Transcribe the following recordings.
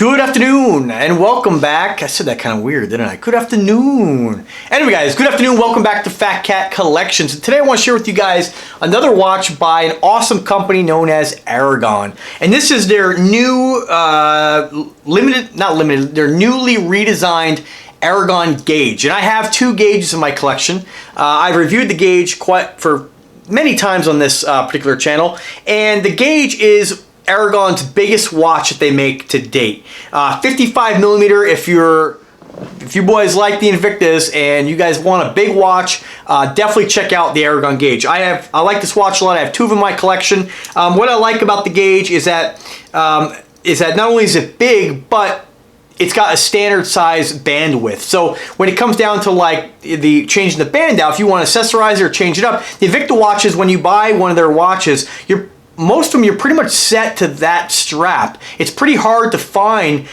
Good afternoon and welcome back. I said that kind of weird, didn't I? Good afternoon. Anyway, guys, good afternoon. Welcome back to Fat Cat Collections. And today I want to share with you guys another watch by an awesome company known as Aragon. And this is their new, their newly redesigned Aragon gauge. And I have two gauges in my collection. I've reviewed the gauge for many times on this particular channel. And the gauge is Aragon's biggest watch that they make to date. 55 millimeter. If you boys like the Invictas and you guys want a big watch, definitely check out the Aragon gauge. I like this watch a lot. I have two of them in my collection. What I like about the gauge is that not only is it big, but it's got a standard size band width. So when it comes down to like the changing the band out, if you want to accessorize it or change it up, the Invicta watches, when you buy one of their watches, most of them, you're pretty much set to that strap. It's pretty hard to find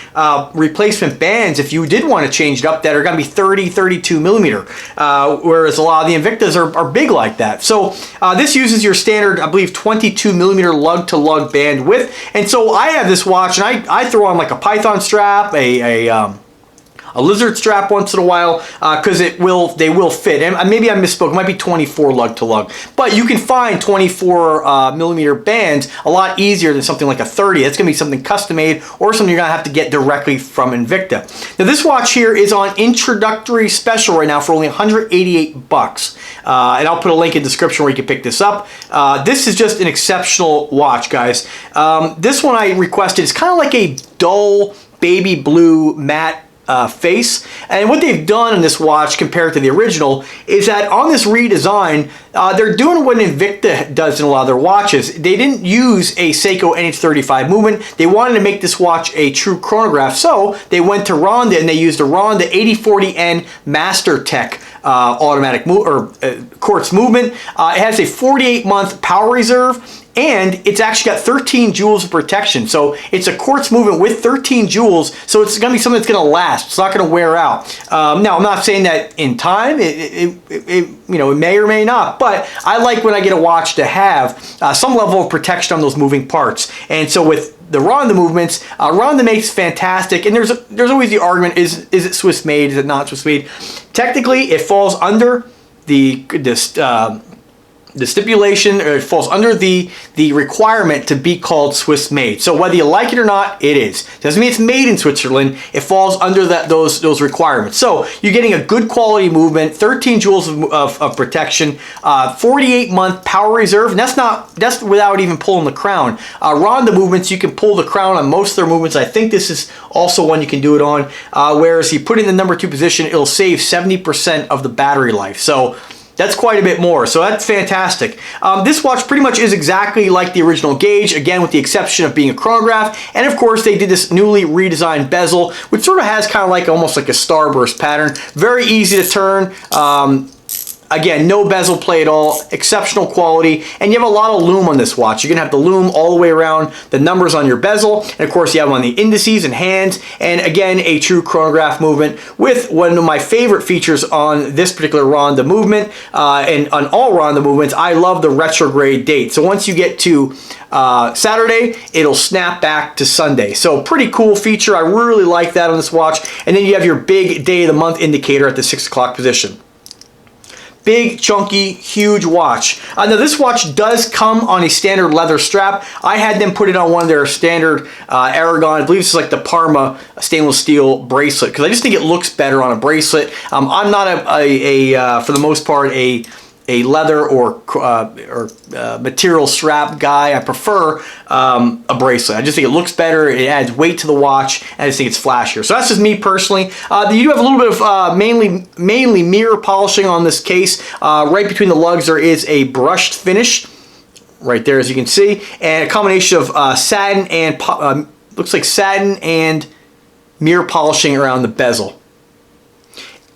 replacement bands if you did want to change it up that are going to be 30, 32 millimeter, whereas a lot of the Invictas are big like that. So this uses your standard, I believe, 22 millimeter lug-to-lug band width. And so I have this watch, and I throw on like a python strap, a lizard strap once in a while, because they will fit. And maybe I misspoke. It might be 24 lug to lug, but you can find 24 millimeter bands a lot easier than something like a 30. That's gonna be something custom made or something you're gonna have to get directly from Invicta. Now this watch here is on introductory special right now for only 188 bucks, and I'll put a link in the description where you can pick this up. This is just an exceptional watch, guys. This one I requested is kind of like a dull baby blue matte face, and what they've done in this watch compared to the original is that on this redesign, they're doing what Invicta does in a lot of their watches. They didn't use a Seiko NH35 movement. They wanted to make this watch a true chronograph, so they went to Ronda and they used a Ronda 8040N Master Tech automatic quartz movement. It has a 48-month power reserve, and it's actually got 13 joules of protection. So it's a quartz movement with 13 joules, so it's gonna be something that's gonna last. It's not gonna wear out. Now, I'm not saying that in time, it may or may not, but I like when I get a watch to have some level of protection on those moving parts. And so with the Ronda movements, Ronda makes fantastic, and there's always the argument, is it Swiss made, is it not Swiss made? Technically, it falls under the stipulation, or it falls under the requirement to be called Swiss made. So whether you like it or not, it is. Doesn't mean it's made in Switzerland. It falls under those requirements. So you're getting a good quality movement, 13 joules of protection, 48-month power reserve, and that's without even pulling the crown. Ronda movements, you can pull the crown on most of their movements. I think this is also one you can do it on. Whereas you put it in the number 2 position, it'll save 70% of the battery life. So that's quite a bit more, so that's fantastic. This watch pretty much is exactly like the original gauge, again with the exception of being a chronograph, and of course they did this newly redesigned bezel, which sort of has kind of like almost like a starburst pattern. Very easy to turn. Again, no bezel play at all, exceptional quality, and you have a lot of lume on this watch. You're gonna have the lume all the way around the numbers on your bezel, and of course you have them on the indices and hands, and again, a true chronograph movement with one of my favorite features on this particular Ronda movement, and on all Ronda movements, I love the retrograde date. So once you get to Saturday, it'll snap back to Sunday. So pretty cool feature. I really like that on this watch. And then you have your big day of the month indicator at the 6 o'clock position. Big, chunky, huge watch. Now this watch does come on a standard leather strap. I had them put it on one of their standard Aragon, I believe this is like the Parma stainless steel bracelet, because I just think it looks better on a bracelet. I'm not for the most part, a leather or material strap guy. I prefer a bracelet. I just think it looks better. It adds weight to the watch, and I just think it's flashier. So that's just me personally. You do have a little bit of mainly mirror polishing on this case. Right between the lugs there is a brushed finish right there, as you can see, and a combination of satin and looks like satin and mirror polishing around the bezel.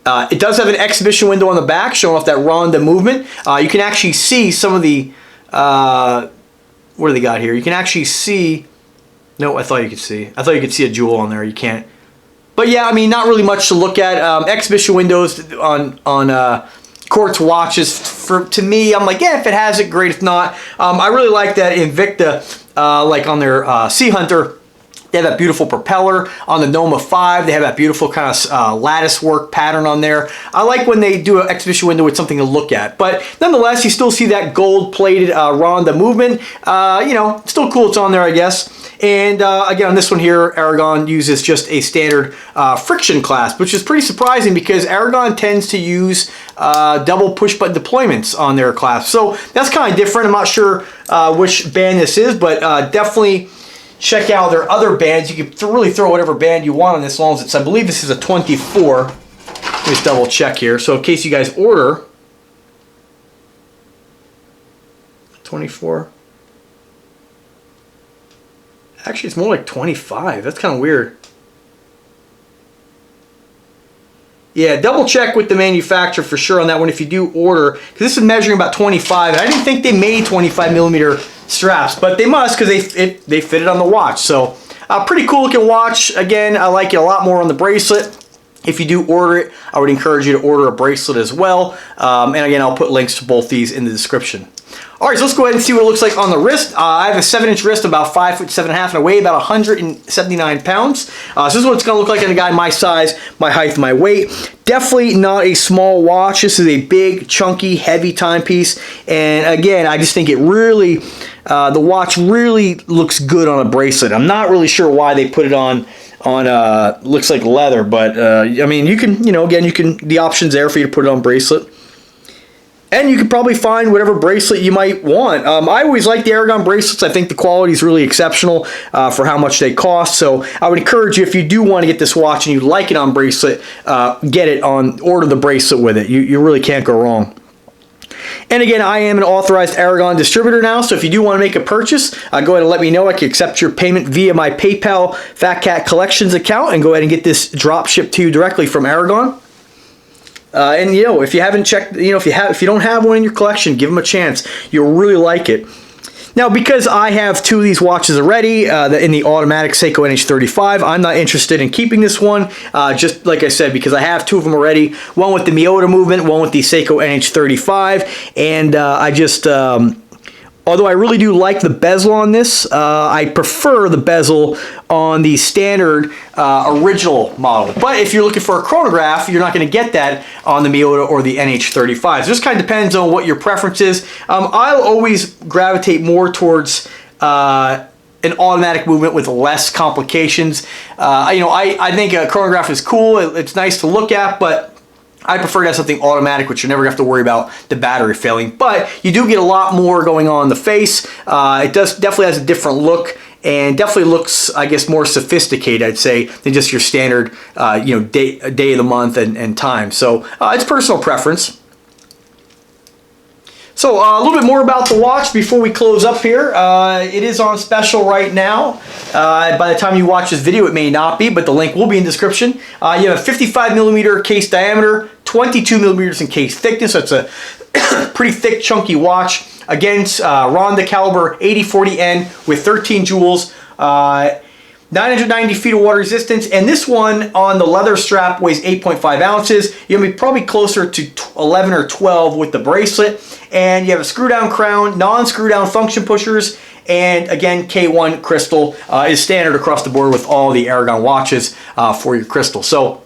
It does have an exhibition window on the back showing off that Ronda movement. You can actually see some of the, what do they got here? You can actually see, no, I thought you could see. I thought you could see a jewel on there. You can't. But yeah, I mean, not really much to look at. Exhibition windows on quartz watches, to me, I'm like, yeah, if it has it, great. If not, I really like that Invicta, like on their Sea Hunter They have that beautiful propeller on the Noma 5. They have that beautiful kind of lattice work pattern on there. I like when they do an exhibition window with something to look at. But nonetheless, you still see that gold-plated Ronda movement. You know, still cool it's on there, I guess. And again, on this one here, Aragon uses just a standard friction clasp, which is pretty surprising because Aragon tends to use double push-button deployments on their clasp. So that's kind of different. I'm not sure which band this is, but definitely check out their other bands. You can really throw whatever band you want on this, as long as it's, I believe this is a 24. Let me just double check here. So in case you guys order, 24. Actually, it's more like 25. That's kind of weird. Yeah, double check with the manufacturer for sure on that one if you do order, because this is measuring about 25. And I didn't think they made 25 millimeter straps, but they must, because they fit it on the watch. So pretty cool looking watch. Again, I like it a lot more on the bracelet. If you do order it, I would encourage you to order a bracelet as well. And again, I'll put links to both these in the description. All right, so let's go ahead and see what it looks like on the wrist. I have a 7-inch wrist, about 5'7.5", and I weigh about 179 pounds. So this is what it's going to look like on a guy my size, my height, my weight. Definitely not a small watch. This is a big, chunky, heavy timepiece. And again, I just think it really, the watch really looks good on a bracelet. I'm not really sure why they put it on looks like leather, but I mean, you can, you know, again, you can, the option's there for you to put it on bracelet. And you could probably find whatever bracelet you might want. I always like the Aragon bracelets. I think the quality is really exceptional for how much they cost. So I would encourage you, if you do want to get this watch and you like it on bracelet, get it on, order the bracelet with it. You really can't go wrong. And again, I am an authorized Aragon distributor now, so if you do want to make a purchase, go ahead and let me know. I can accept your payment via my PayPal Fat Cat Collections account and go ahead and get this drop shipped to you directly from Aragon. And you know, if you haven't checked, you know, if you don't have one in your collection, give them a chance. You'll really like it. Now, because I have two of these watches already in the automatic Seiko NH35, I'm not interested in keeping this one. Just like I said, because I have two of them already. One with the Miyota movement, one with the Seiko NH35, and I just. Although I really do like the bezel on this, I prefer the bezel on the standard original model. But if you're looking for a chronograph, you're not going to get that on the Miyota or the NH35. So this kind of depends on what your preference is. I'll always gravitate more towards an automatic movement with less complications. You know, I think a chronograph is cool. It's nice to look at, but I prefer to have something automatic, which you never have to worry about the battery failing. But you do get a lot more going on in the face. It definitely has a different look, and definitely looks, I guess, more sophisticated, I'd say, than just your standard, you know, day of the month and time. So it's personal preference. So a little bit more about the watch before we close up here. It is on special right now. By the time you watch this video, it may not be, but the link will be in the description. You have a 55 millimeter case diameter, 22 millimeters in case thickness. So it's a pretty thick, chunky watch. Against Ronda caliber 8040N with 13 jewels. 990 feet of water resistance, and this one on the leather strap weighs 8.5 ounces. You'll be probably closer to 11 or 12 with the bracelet, and you have a screw down crown, non-screw down function pushers, and again, K1 crystal is standard across the board with all the Aragon watches for your crystal. So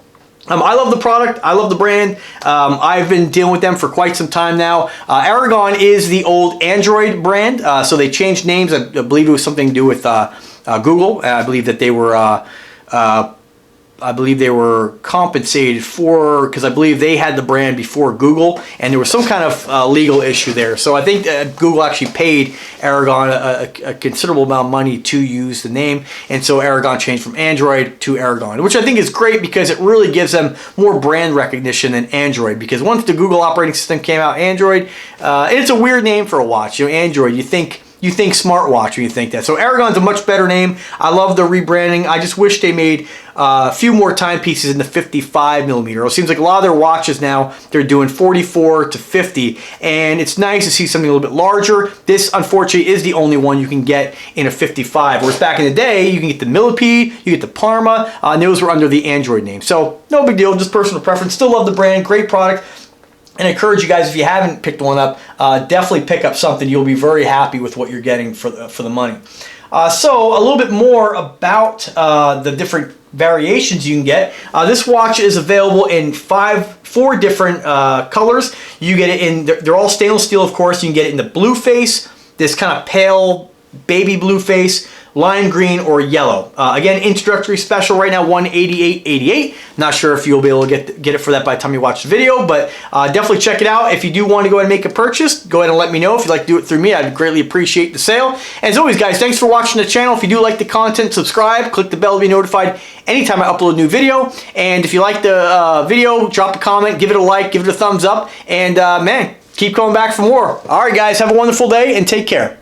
I love the product. I love the brand. I've been dealing with them for quite some time now. Aragon is the old Android brand, so they changed names. I believe it was something to do with Google. I believe that they were compensated for, because I believe they had the brand before Google, and there was some kind of legal issue there. So I think Google actually paid Aragon a considerable amount of money to use the name, and so Aragon changed from Android to Aragon, which I think is great because it really gives them more brand recognition than Android. Because once the Google operating system came out, Android, and it's a weird name for a watch. You know, Android, you think smartwatch when you think that. So Aragon's a much better name. I love the rebranding. I just wish they made a few more timepieces in the 55 millimeter. It seems like a lot of their watches now, they're doing 44 to 50, and it's nice to see something a little bit larger. This, unfortunately, is the only one you can get in a 55, whereas back in the day, you can get the Millipede, you get the Parma, and those were under the Android name. So no big deal, just personal preference. Still love the brand, great product. And I encourage you guys, if you haven't picked one up, definitely pick up something. You'll be very happy with what you're getting for the money. So a little bit more about the different variations you can get. This watch is available in four different colors. You get it in, they're all stainless steel, of course. You can get it in the blue face, this kind of pale baby blue face, lime green, or yellow. Again, introductory special right now, $188.88. Not sure if you'll be able to get it for that by the time you watch the video, but definitely check it out. If you do want to go ahead and make a purchase, go ahead and let me know. If you'd like to do it through me, I'd greatly appreciate the sale. And as always, guys, thanks for watching the channel. If you do like the content, subscribe, click the bell to be notified anytime I upload a new video. And if you like the video, drop a comment, give it a like, give it a thumbs up, and man, keep coming back for more. All right, guys, have a wonderful day and take care.